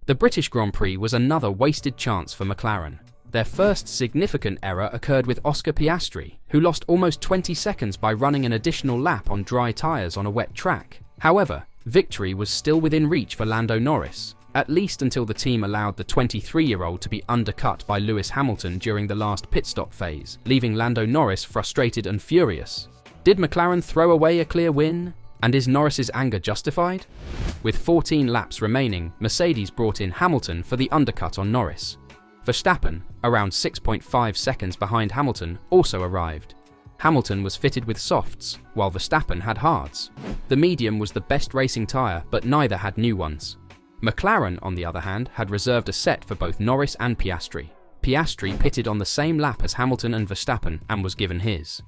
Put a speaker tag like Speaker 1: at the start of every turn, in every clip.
Speaker 1: The British Grand Prix was another wasted chance for McLaren. Their first significant error occurred with Oscar Piastri, who lost almost 20 seconds by running an additional lap on dry tyres on a wet track. However, victory was still within reach for Lando Norris, at least until the team allowed the 23-year-old to be undercut by Lewis Hamilton during the last pit stop phase, leaving Lando Norris frustrated and furious. Did McLaren throw away a clear win? And is Norris's anger justified? With 14 laps remaining, Mercedes brought in Hamilton for the undercut on Norris. Verstappen, around 6.5 seconds behind Hamilton, also arrived. Hamilton was fitted with softs, while Verstappen had hards. The medium was the best racing tyre, but neither had new ones. McLaren, on the other hand, had reserved a set for both Norris and Piastri. Piastri pitted on the same lap as Hamilton and Verstappen and was given his.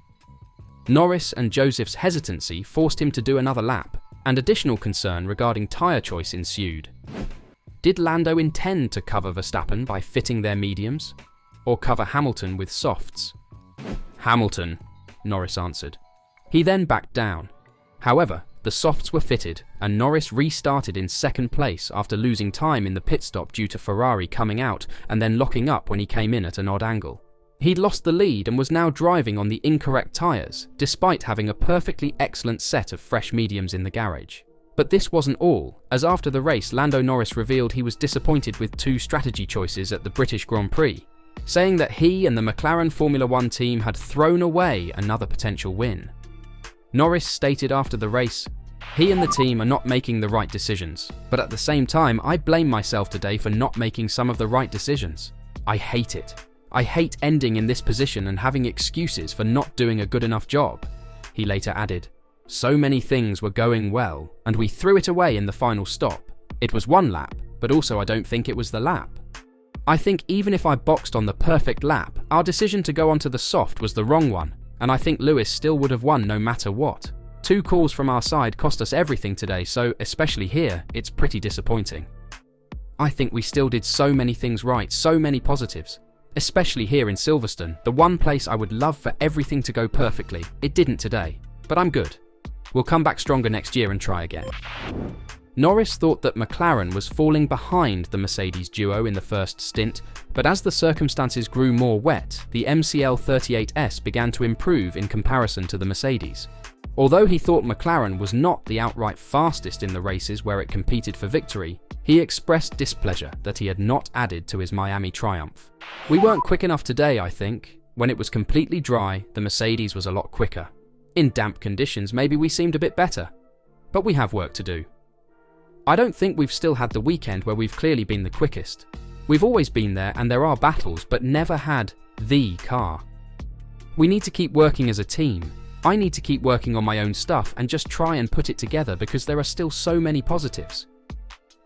Speaker 1: Norris and Joseph's hesitancy forced him to do another lap, and additional concern regarding tyre choice ensued. Did Lando intend to cover Verstappen by fitting their mediums, or cover Hamilton with softs? Hamilton, Norris answered. He then backed down. However, the softs were fitted, and Norris restarted in second place after losing time in the pit stop due to Ferrari coming out and then locking up when he came in at an odd angle. He'd lost the lead and was now driving on the incorrect tyres, despite having a perfectly excellent set of fresh mediums in the garage. But this wasn't all, as after the race Lando Norris revealed he was disappointed with two strategy choices at the British Grand Prix, saying that he and the McLaren Formula One team had thrown away another potential win. Norris stated after the race, "He and the team are not making the right decisions, but at the same time I blame myself today for not making some of the right decisions. I hate it. I hate ending in this position and having excuses for not doing a good enough job." He later added, "So many things were going well, and we threw it away in the final stop. It was one lap, but also I don't think it was the lap. I think even if I boxed on the perfect lap, our decision to go onto the soft was the wrong one, and I think Lewis still would have won no matter what. Two calls from our side cost us everything today, so especially here, it's pretty disappointing. I think we still did so many things right, so many positives. Especially here in Silverstone, the one place I would love for everything to go perfectly. It didn't today, but I'm good. We'll come back stronger next year and try again." Norris thought that McLaren was falling behind the Mercedes duo in the first stint, but as the circumstances grew more wet, the MCL 38S began to improve in comparison to the Mercedes. Although he thought McLaren was not the outright fastest in the races where it competed for victory, he expressed displeasure that he had not added to his Miami triumph. "We weren't quick enough today, I think. When it was completely dry, the Mercedes was a lot quicker. In damp conditions, maybe we seemed a bit better. But we have work to do. I don't think we've still had the weekend where we've clearly been the quickest. We've always been there and there are battles, but never had the car. We need to keep working as a team. I need to keep working on my own stuff and just try and put it together because there are still so many positives.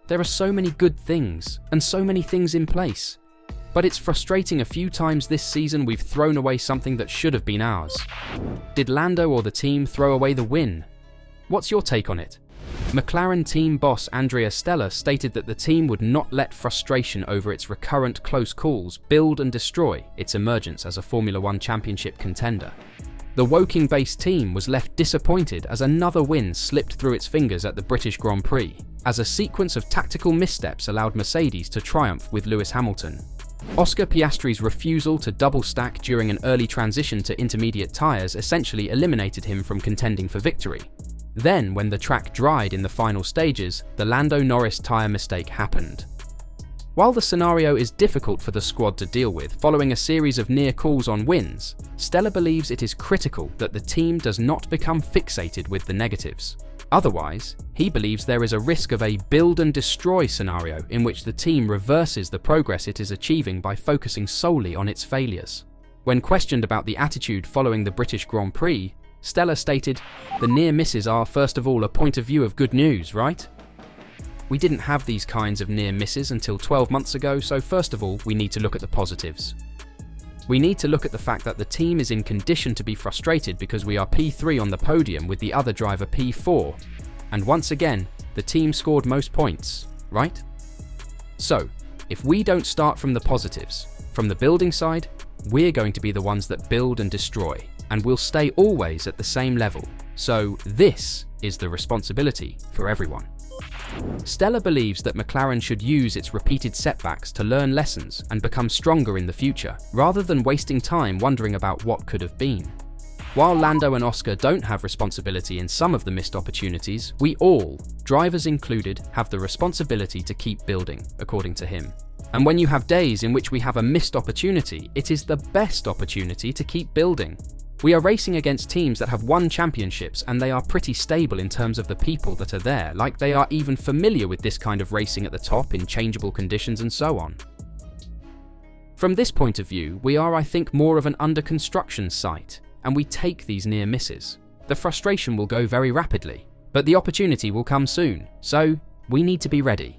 Speaker 1: There are so many good things and so many things in place. But it's frustrating a few times this season we've thrown away something that should have been ours. Did Lando or the team throw away the win? What's your take on it?" McLaren team boss Andrea Stella stated that the team would not let frustration over its recurrent close calls build and destroy its emergence as a Formula One championship contender. The Woking-based team was left disappointed as another win slipped through its fingers at the British Grand Prix, as a sequence of tactical missteps allowed Mercedes to triumph with Lewis Hamilton. Oscar Piastri's refusal to double stack during an early transition to intermediate tyres essentially eliminated him from contending for victory. Then, when the track dried in the final stages, the Lando Norris tyre mistake happened. While the scenario is difficult for the squad to deal with following a series of near calls on wins, Stella believes it is critical that the team does not become fixated with the negatives. Otherwise, he believes there is a risk of a build and destroy scenario in which the team reverses the progress it is achieving by focusing solely on its failures. When questioned about the attitude following the British Grand Prix, Stella stated, "The near misses are first of all a point of view of good news, right? We didn't have these kinds of near misses until 12 months ago, so first of all, we need to look at the positives. We need to look at the fact that the team is in condition to be frustrated because we are P3 on the podium with the other driver P4, and once again, the team scored most points, right? So, if we don't start from the positives, from the building side, we're going to be the ones that build and destroy, and we'll stay always at the same level. So this is the responsibility for everyone. Stella believes that McLaren should use its repeated setbacks to learn lessons and become stronger in the future, rather than wasting time wondering about what could have been. While Lando and Oscar don't have responsibility in some of the missed opportunities, we all, drivers included, have the responsibility to keep building, according to him. And when you have days in which we have a missed opportunity, it is the best opportunity to keep building. We are racing against teams that have won championships, and they are pretty stable in terms of the people that are there, like they are even familiar with this kind of racing at the top in changeable conditions and so on. From this point of view, we are, I think, more of an under construction site, and we take these near misses. The frustration will go very rapidly, but the opportunity will come soon, so we need to be ready.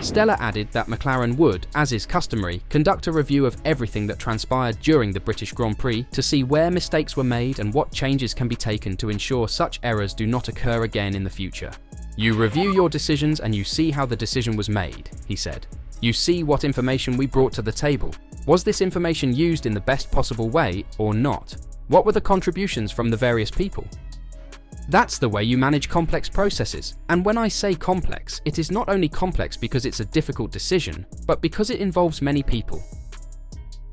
Speaker 1: Stella added that McLaren would, as is customary, conduct a review of everything that transpired during the British Grand Prix to see where mistakes were made and what changes can be taken to ensure such errors do not occur again in the future. You review your decisions and you see how the decision was made, he said. You see what information we brought to the table. Was this information used in the best possible way or not? What were the contributions from the various people? That's the way you manage complex processes, and when I say complex, it is not only complex because it's a difficult decision, but because it involves many people.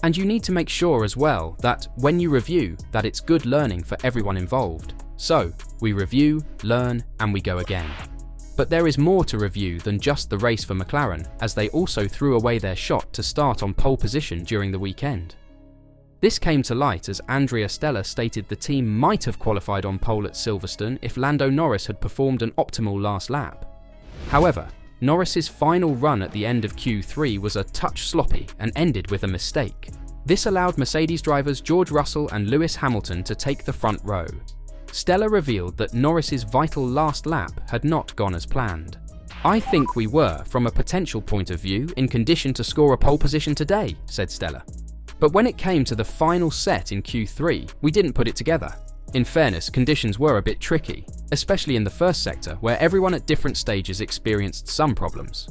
Speaker 1: And you need to make sure as well that, when you review, that it's good learning for everyone involved. So, we review, learn, and we go again. But there is more to review than just the race for McLaren, as they also threw away their shot to start on pole position during the weekend. This came to light as Andrea Stella stated the team might have qualified on pole at Silverstone if Lando Norris had performed an optimal last lap. However, Norris's final run at the end of Q3 was a touch sloppy and ended with a mistake. This allowed Mercedes drivers George Russell and Lewis Hamilton to take the front row. Stella revealed that Norris's vital last lap had not gone as planned. I think we were, from a potential point of view, in condition to score a pole position today, said Stella. But when it came to the final set in Q3, we didn't put it together. In fairness, conditions were a bit tricky, especially in the first sector where everyone at different stages experienced some problems.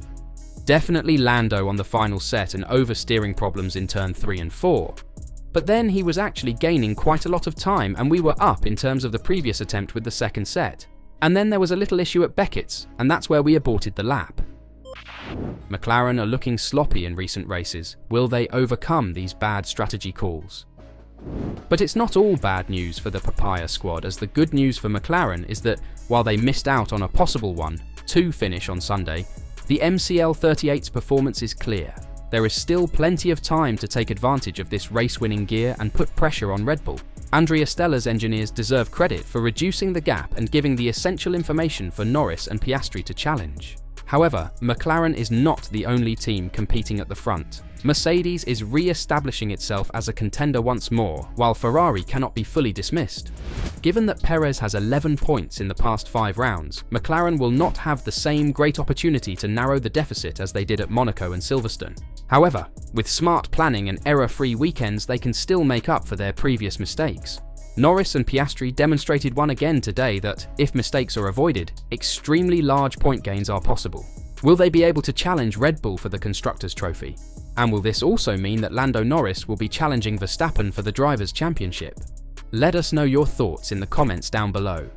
Speaker 1: Definitely Lando on the final set and oversteering problems in turn 3 and 4. But then he was actually gaining quite a lot of time and we were up in terms of the previous attempt with the second set. And then there was a little issue at Beckett's, and that's where we aborted the lap. McLaren are looking sloppy in recent races. Will they overcome these bad strategy calls? But it's not all bad news for the Papaya squad, as the good news for McLaren is that, while they missed out on a possible 1-2 finish on Sunday, the MCL 38's performance is clear. There is still plenty of time to take advantage of this race-winning gear and put pressure on Red Bull. Andrea Stella's engineers deserve credit for reducing the gap and giving the essential information for Norris and Piastri to challenge. However, McLaren is not the only team competing at the front. Mercedes is re-establishing itself as a contender once more, while Ferrari cannot be fully dismissed. Given that Perez has 11 points in the past 5 rounds, McLaren will not have the same great opportunity to narrow the deficit as they did at Monaco and Silverstone. However, with smart planning and error-free weekends, they can still make up for their previous mistakes. Norris and Piastri demonstrated once again today that, if mistakes are avoided, extremely large point gains are possible. Will they be able to challenge Red Bull for the Constructors' Trophy? And will this also mean that Lando Norris will be challenging Verstappen for the Drivers' Championship? Let us know your thoughts in the comments down below.